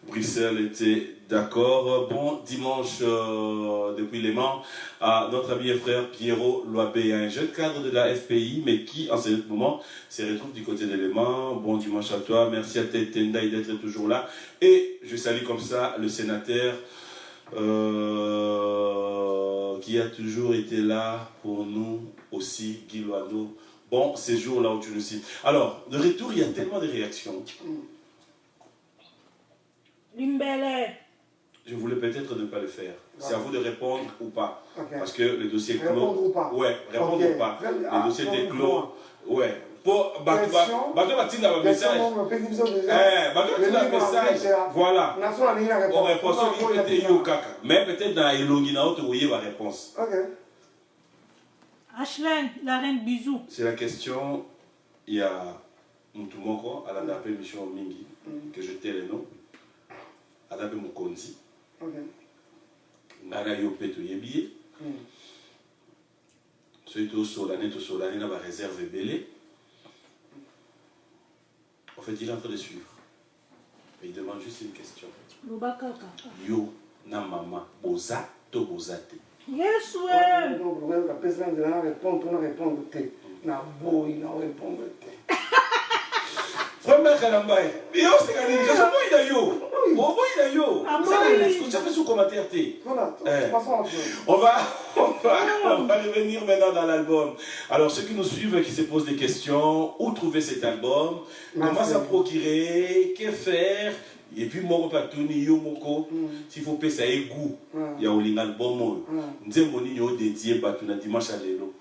Bruxelles était d'accord. Bon dimanche depuis Les Mans à notre ami et frère Pierrot Loabé, un jeune cadre de la FPI, mais qui en ce moment se retrouve du côté de Les Mans. Bon dimanche à toi. Merci à Tenda d'être toujours là. Et je salue comme ça le sénateur qui a toujours été là pour nous aussi, Guy Loiseau. Bon séjour là où tu nous cites. Alors, de retour, il y a tellement de réactions. Limbele. Je voulais peut-être ne pas le faire. C'est à vous de répondre ou pas. Okay. Parce que le dossier est clos. Répondre ou pas. Ouais, répondre okay. ou pas. Le dossier est clos. Ouais. Pour message. Voilà. On répond mais peut-être dans Elongina, vous voyez la réponse. Ok. Ashley, la reine bisous. C'est la question. Il y a Moutoumoko, à la dapé Mission Mingi, que je tais le nom. À la dapé Moukonzi. Ok. Nana Yopé to Yebiye. Celui tout solane, n'a pas réserve belé. En fait, il est en train de suivre. Mais il demande juste une question. Yo, na mama, boza, to bozate. Yes, ouais. La présidente de la réponse, on répond de thé. Na boy, na répond de thé. Frère Kalambaye, mais yo, c'est quand même, je sais pas, il a yo. Bon, il a yo. Ça fait sous commentaire thé. Voilà, on va revenir maintenant dans l'album. Alors, ceux qui nous suivent, qui se posent des questions, où trouver cet album, comment ça procurer, que faire, et puis moko patuni yo moko, s'il faut payer ça goût, il y a un album, nzemoni yo dédié patuna dimanche à l'élo.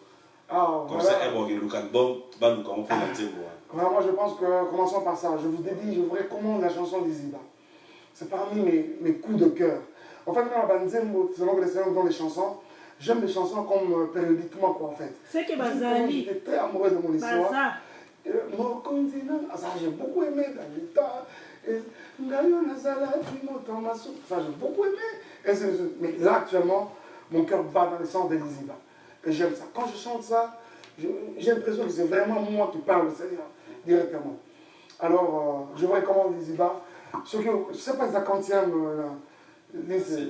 Comme ça, il y a un album, on peut le Vraiment, je pense que, commençons par ça. Je vous dédie, je vous recommande la chanson d'Iziba. C'est parmi mes coups de cœur. En fait, quand la Banzembo, selon que les seigneurs dans les chansons, j'aime les chansons comme périodiquement, quoi, en fait. C'est que Bazali. J'étais très amoureuse de mon histoire. Baza. Mon continent, ça j'ai beaucoup aimé dans les temps. Ça j'ai beaucoup aimé. Mais là, actuellement, mon cœur bat dans le sens de l'Iziba. Et j'aime ça. Quand je chante ça, j'ai l'impression que c'est vraiment moi qui parle, Seigneur, directement. Alors, je vous recommande l'Iziba. Je ne sais pas exactement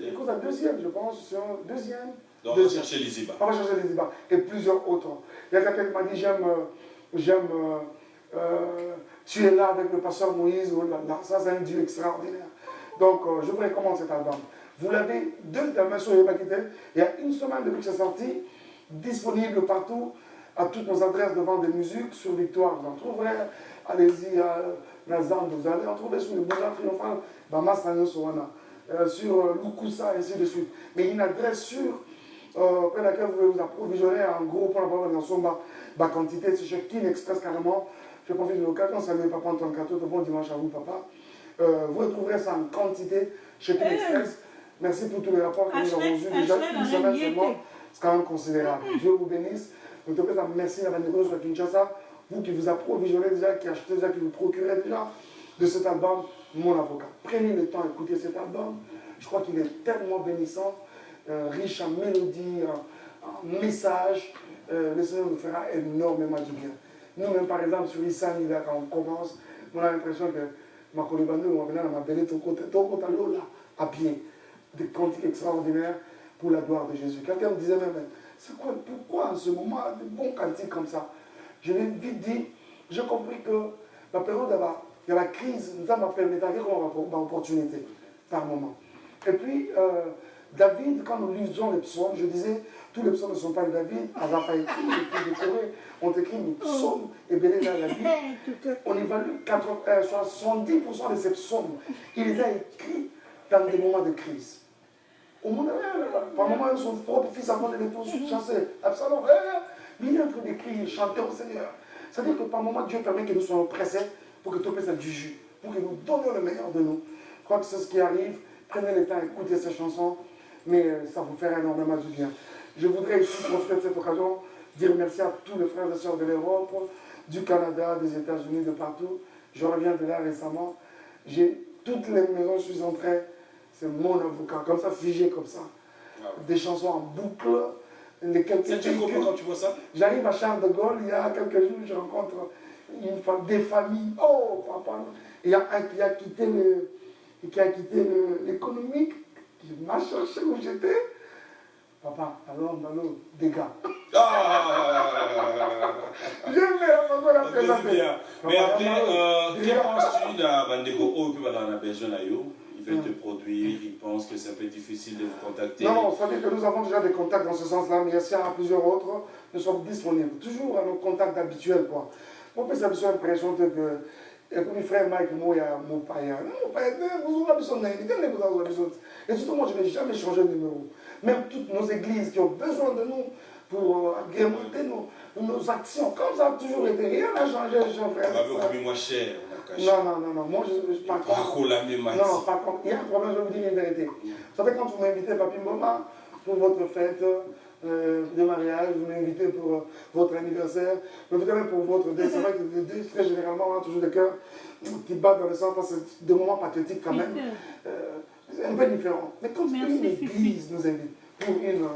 écoute, la deuxième, je pense, deuxième. Donc, on va chercher l'Iziba. On va chercher l'Iziba. Et plusieurs autres. Il y a quelqu'un qui m'a dit, j'aime tu es là avec le pasteur Moïse. Ça, c'est un Dieu extraordinaire. Donc, je vous recommande cet album. Vous l'avez deux demain sur Yobakité. Il y a une semaine depuis que c'est sorti, disponible partout, à toutes nos adresses de vente de musique, sur Victoire, vous en trouverez. Allez-y à Nazan, vous allez en trouver sur le boulevard triomphal, sur Lukusa, et ainsi de suite. Mais il y a une adresse sûre auprès de laquelle vous pouvez vous approvisionner en gros pour la parole dans son quantité, c'est chez Kin Express carrément. Je profite de l'occasion, saluer Papa Antoine Cato, bon dimanche à vous, papa. Vous retrouverez ça en quantité chez King Express. Merci pour tous les rapports que nous avons eus. Déjà une semaine seulement, c'est quand même considérable. Dieu vous bénisse. Donc, merci à la négoce à Kinshasa. Vous qui vous approvisionnez déjà, qui achetez déjà, qui vous procurez déjà de cet album, Mon Avocat. Prenez le temps d'écouter cet album. Je crois qu'il est tellement bénissant, riche en mélodie, en messages. Le Seigneur nous fera énormément du bien. Nous-mêmes, par exemple, sur Issa, quand on commence, on a l'impression que ma colibandou, on va venir à ma belle là, à pied. Des cantiques extraordinaires pour la gloire de Jésus. Quelqu'un me disait même, c'est quoi, pourquoi en ce moment, des bons cantiques comme ça? Je l'ai vite dit, j'ai compris que la période de la crise nous a permis d'avoir une opportunité par moment. Et puis, David, quand nous lisons les psaumes, je disais, tous les psaumes ne sont pas de David, à n'a pas écrit, les filles de Corée ont écrit les psaumes et bénis dans la Bible. On évalue 70% de ces psaumes, il les a écrits dans des moments de crise. Au moment par moment, son propre fils avant de l'épouse chancer. Absalom, il est en train d'écrire, chanter au Seigneur. C'est-à-dire que par moment, Dieu permet que nous soyons pressés pour que tout puisse être du jus, pour que nous donnions le meilleur de nous. Je crois que c'est ce qui arrive. Prenez le temps, écoutez ces chansons, mais ça vous fera énormément du bien. Je voudrais ici profiter de cette occasion, dire merci à tous les frères et sœurs de l'Europe, du Canada, des États-Unis, de partout. Je reviens de là récemment. J'ai toutes les maisons, je suis entré. C'est Mon Avocat, comme ça, figé comme ça. Ah ouais. Des chansons en boucle. C'est tu comprends quand tu vois ça? J'arrive à Charles de Gaulle, il y a quelques jours, je rencontre des familles. Oh, papa, il y a un qui a quitté l'économique, qui m'a cherché où j'étais. Papa, alors, dégâts. J'aime la présenter. Mais après, que penses-tu d'un Bandego ou puis dans la besoin là? Il veut te produire, il pense que c'est un peu difficile de vous contacter. Non, ça veut dire que nous avons déjà des contacts dans ce sens-là, mais s'il y a plusieurs autres, nous sommes disponibles. Toujours à nos contacts habituels, quoi. On peut s'habituer à l'impression que, comme mon frère Mike, moi, il y a mon père. Mon père, vous avez besoin d'un. Et surtout, moi, je n'ai jamais changé de numéro. Même toutes nos églises qui ont besoin de nous pour agrémenter nos actions. Comme ça a toujours été, rien n'a changé, jean frère. Ça va beaucoup moins cher. Non. Moi, je par contre. Non, par contre, il y a un problème, je vais vous dire une vérité. Vous savez, quand vous m'invitez, Papi Mboma, pour votre fête de mariage, vous m'invitez pour votre anniversaire, mais vous même pour votre dé. C'est vrai que le dé, très généralement, on a toujours des cœurs qui battent dans le sang parce que c'est des moments pathétiques quand même. C'est un peu différent. Mais quand une église nous invite pour une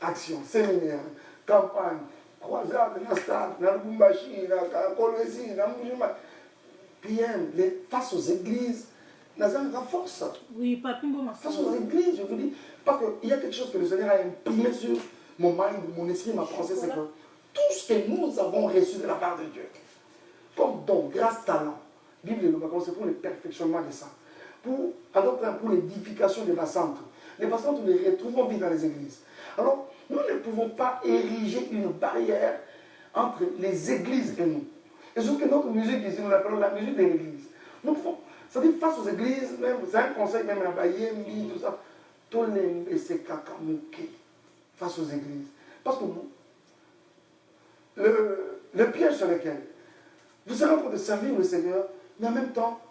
action, séminaire, campagne, croisade, dans le Bumbashi, dans le Kolwezi, dans le Moujima, PM, face aux églises, nous avons la force. Oui, Papi Mboma. Face aux églises, je vous dis, parce qu'il y a quelque chose que le Seigneur a imprimé sur mon mind, mon esprit, ma pensée, c'est que tout ce que nous avons reçu de la part de Dieu, comme don, grâce, talent, Bible et le Bacon, c'est pour le perfectionnement de ça. Pour l'édification des bassins. Les bassins, nous les retrouvons vite dans les églises. Alors, nous ne pouvons pas ériger une barrière entre les églises et nous. Et surtout que notre musique ici, nous l'appelons la musique de l'église. Nous pouvons, c'est-à-dire face aux églises, même, c'est un conseil même à Bayembi, tout ça. Tolem et ses kakamuke face aux églises. Parce que le piège sur lequel vous serez en train de servir le Seigneur, mais en même temps,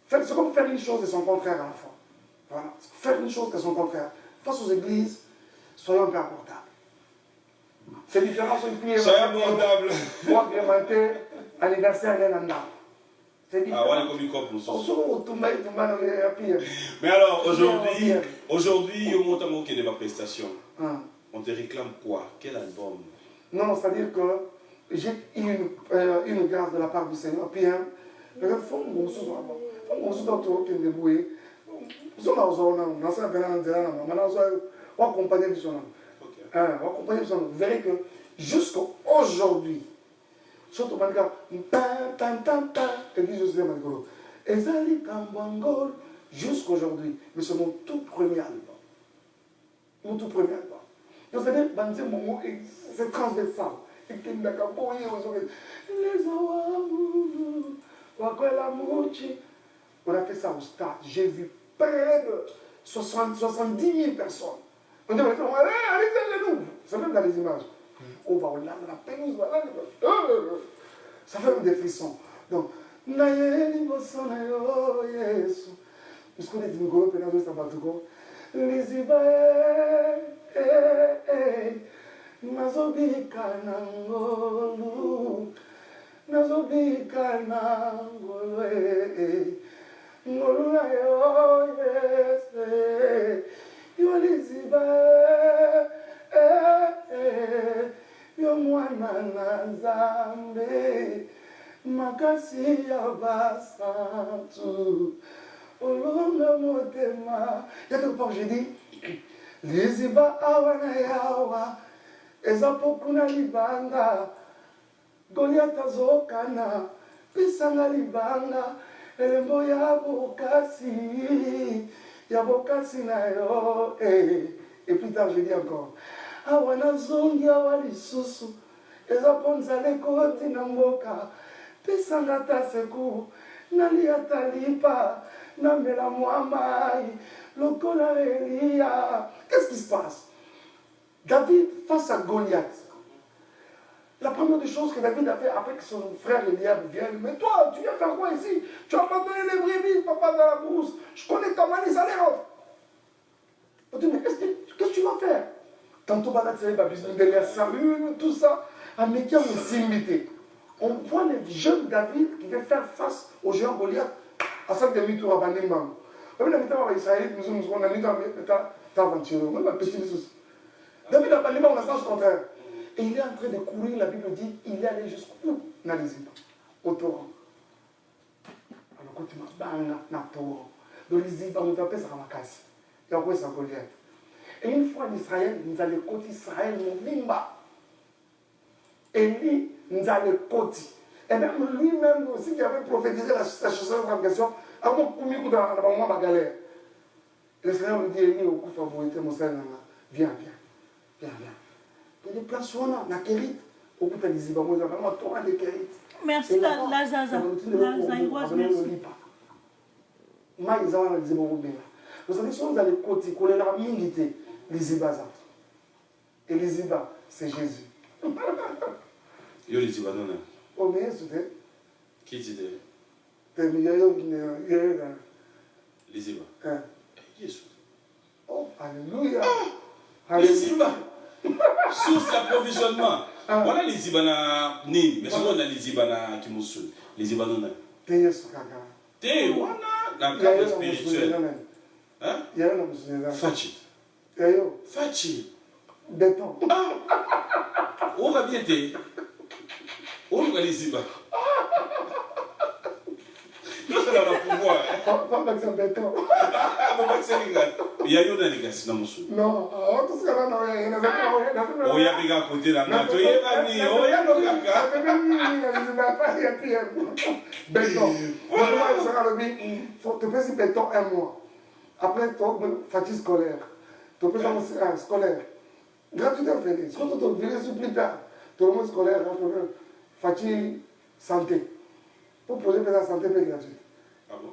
c'est comme faire une chose et son contraire à la fois. Voilà. Faire une chose et son contraire. Face aux églises, soyons un peu abordables. C'est différent sur une prière. Soyez abordable. Pour agrémenter anniversaire d'un an. C'est différent. Ah, ouais, comme il mais alors, aujourd'hui, il monte à manquer de ma prestation. On te réclame quoi? Quel album? Non, c'est-à-dire que j'ai eu une grâce de la part du Seigneur. Puis, il faut que nous vous verrez que jusqu'à aujourd'hui, surtout jusqu'à aujourd'hui, mais c'est mon tout premier album. Mon tout premier album. Donc, c'est transversal. On a fait ça au stade. J'ai vu près de 70 000 personnes. On dit, allez, nous. C'est même dans les images. On va au large de la péninsule. Ça fait même des frissons. Donc, Nayeli Bosonayo, Yesu. Puisqu'on est une golo pénale de Sabatuko. Liziba, Nazobika Nangolu. Nazobika Nangolu, Ngolu Nayo, Yesu. Yo Liziba, yo mwana na Nzambe. Makasi ya basantu olonga motema. Il y a quelque part j'ai dit liziba awana yawa ezapokuna libanga Goliath azokana pisanga libanga elembo ya bokasi na yo. Et plus tard j'ai dit encore awana zongi awa lisusu ezaponzale koti na mboka pesanga ta seku nali atalipa na mela muamai lokola Elia. Qu'est-ce qui se passe? David face à Goliath. La première des choses que David a fait après que son frère Eliab vienne, mais toi, tu viens faire quoi ici? Tu as abandonné les brebis, papa, dans la brousse. Je connais ta manie, allez, rentre. On dit, mais qu'est-ce que tu vas faire? Tantôt, derrière Saül, tout ça. Américain aussi imité. On voit les jeunes David qui veulent faire face au géant Goliath à ça demi tour à Banimam. David a mis Israël, nous avons mis dans l'aventure. Même la petite chose. David a Banimam, on a sens contraire. Et il est en train de courir, la Bible dit, il est allé jusqu'où? Dans les îles, au torrent. Alors quand tu m'as banga, dans le torrent, dans les îles, on appelle ça Ramakasi. Et après ça Goliath. Et une fois en Israël, nous allons côté Israël, mon limba. Élie nous a le côté. Et même lui-même aussi qui avait prophétisé la chanson de la question, avant qu'on m'y dans la galère. Le Seigneur me dit, Élie, au coup favorité, mon Seigneur, viens. Il y a des places où on a, la Kérit, au coup de l'Iziba, moi, j'ai vraiment torrent de Kérit. Merci, la Zaza. La Zaïroise, merci. Moi, ils ont l'Iziba, vous savez, si on a le côté, qu'on est la milité, l'Iziba, et l'Iziba, c'est Jésus. Yo les Ibanona. Oh mais c'était. Qui dit T'es meilleur qui n'est les Iba. Jésus. Oh alléluia. Les Iba. Source d'approvisionnement. Voilà les Ibana ni, mais souvent on a les Ibana qui moussoul. Les Ibanona. T'es Yesu kaka. T'es wana dans le cadre spirituel. Hein? Il y a un homme Fachi. Yayo. Fachi. Béton. On va bien t'es. On va les Iba. Nous sommes dans le pouvoir. Pas d'accent béton. Il y a eu des gars, c'est dans mon sou. Non, tout ce qu'on a, il y a des Oh, il y a des gars à côté là. Il y a des gars. Oh, il y a des gars. Béton. Tu peux dire béton un mois. Après, tu as fatigue scolaire. Tu peux dire scolaire. Gratuité, Félix. Quand tu te verras plus tard, tu as le mot scolaire, fatigue santé. Pour poser la santé, c'est gratuit. Ah bon?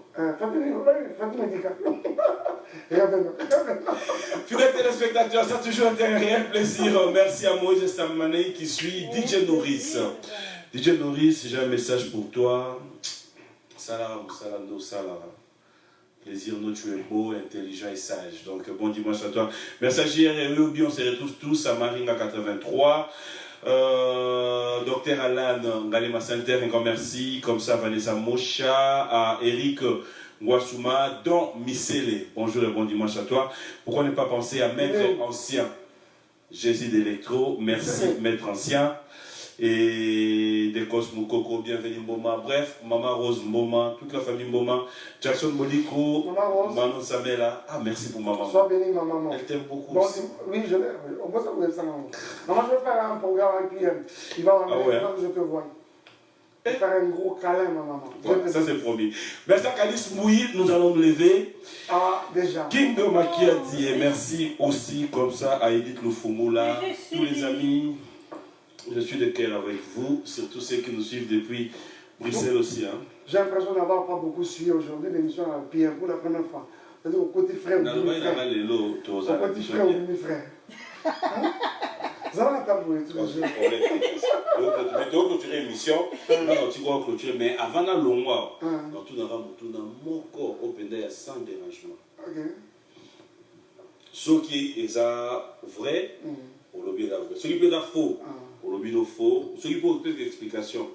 Fatigue médicale. Fidèles téléspectateurs, ça a toujours été un réel plaisir. Merci à Moïse Samané qui suit DJ Norris. DJ Norris, j'ai un message pour toi. Salam, salando, salam. Plaisir, nous, tu es beau, intelligent et sage. Donc, bon dimanche à toi. Merci à JR et Obi, on se retrouve tous à Maringa 83. Docteur Alan Ngalema Center, encore merci. Comme ça, Vanessa Mocha, à Eric Ngwasuma, Don Misele. Bonjour et bon dimanche à toi. Pourquoi ne pas penser à Maître Ancien? Jésus d'Electro, merci Maître Ancien. Et des Cosmo Coco, bienvenue Mboma. Bref, Maman Rose Mboma, toute la famille Mboma. Jackson Moliko, Manon Samela. Ah, merci pour ma maman. Sois béni, ma maman. Elle t'aime beaucoup. Bon, aussi. oui, je l'ai. On peut s'appeler ça, maman. Maman, je vais faire un programme avec PM. Il va m'amener quand je te vois. Je vais faire un gros câlin, ma maman. Voilà, ça c'est promis. Merci à Calice Mouilly, nous allons nous lever. Ah, déjà. King de Makiadi, et merci aussi comme ça à Edith Lufumula, tous les amis. Je suis de cœur avec vous, surtout ceux qui nous suivent depuis Bruxelles aussi. Hein. J'ai l'impression d'avoir pas beaucoup suivi aujourd'hui l'émission à PM pour la première fois. C'est-à-dire au côté frère ou demi-frère. Au côté frère ou demi-frère. Ça va tabouer, tous les jours. Donc, clôturer l'émission, tu vas clôturer, mais avant le long mois, tout dans mon corps, open d'air sans dérangement. Ce qui est vrai, au lobby est vrai. Ce qui peut être faux, au lobby est faux. Ce qui peut être une explication.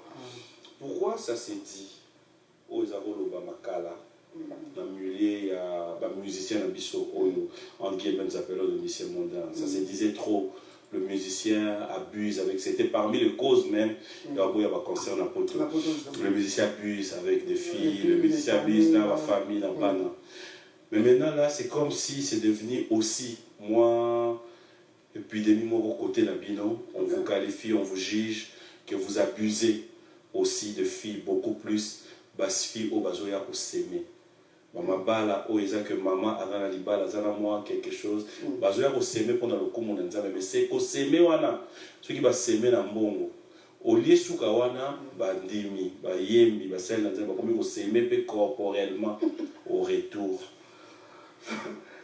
Pourquoi ça s'est dit? Au Zabolo Bamakala, dans le milieu, il y a des musiciens dans Bisso, en guillemets, nous appelons le musicien mondain. Ça se disait trop. Le musicien abuse avec. C'était parmi les causes même. Il y a un concert dans le musicien abuse avec des filles, le musicien abuse dans la famille, dans pas. Mais maintenant, là, c'est comme si c'est devenu aussi, moi, épidémie, moi, au côté de la bino, on vous qualifie, on vous juge, que vous abusez aussi de filles, beaucoup plus, basse filles au bazoya pour s'aimer. Maman bala, oh, ils ont que maman, avant la libala, ils ont moi quelque chose, bazoya pour s'aimer pendant le coup, mon enzame, mais c'est pour s'aimer, wana, ceux qui va s'aimer dans le bon. Au lieu de wana, bandimi, yembi, basel, comme s'aimer corporellement au retour.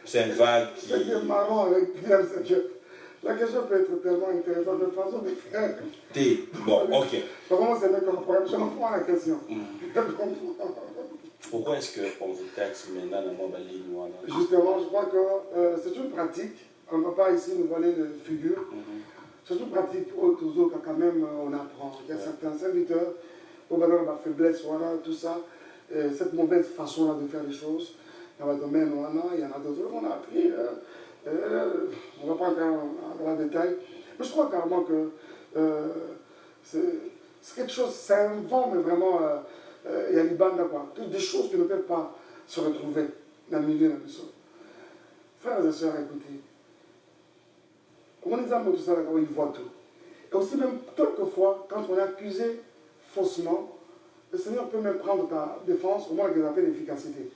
C'est un vague qui... Ce qui est marrant avec Pierre, c'est que la question peut être tellement intéressante de façon de faire. Bon, ok. Comment c'est le comprendre? Je comprends la question. Pourquoi est-ce qu'on vous taxe maintenant dans mon ligne? Justement, je crois que c'est une pratique. On ne va pas ici nous voler de figure. C'est une pratique autour quand même on apprend. Il y a certains serviteurs, au bas de la faiblesse, voilà, tout ça, cette mauvaise façon-là de faire les choses. Dans le domaine, il y en a d'autres qu'on a appris. On ne va pas entrer dans le détail. Mais je crois carrément que c'est quelque chose, c'est un vent, mais vraiment, il y a des bandes quoi. Des choses qui ne peuvent pas se retrouver dans le milieu de la personne. Frères et sœurs, écoutez. Comment les âmes, tout ça, ils voient tout. Et aussi, même quelquefois, quand on est accusé faussement, le Seigneur peut même prendre ta défense, au moins qu'ils appellent l'efficacité.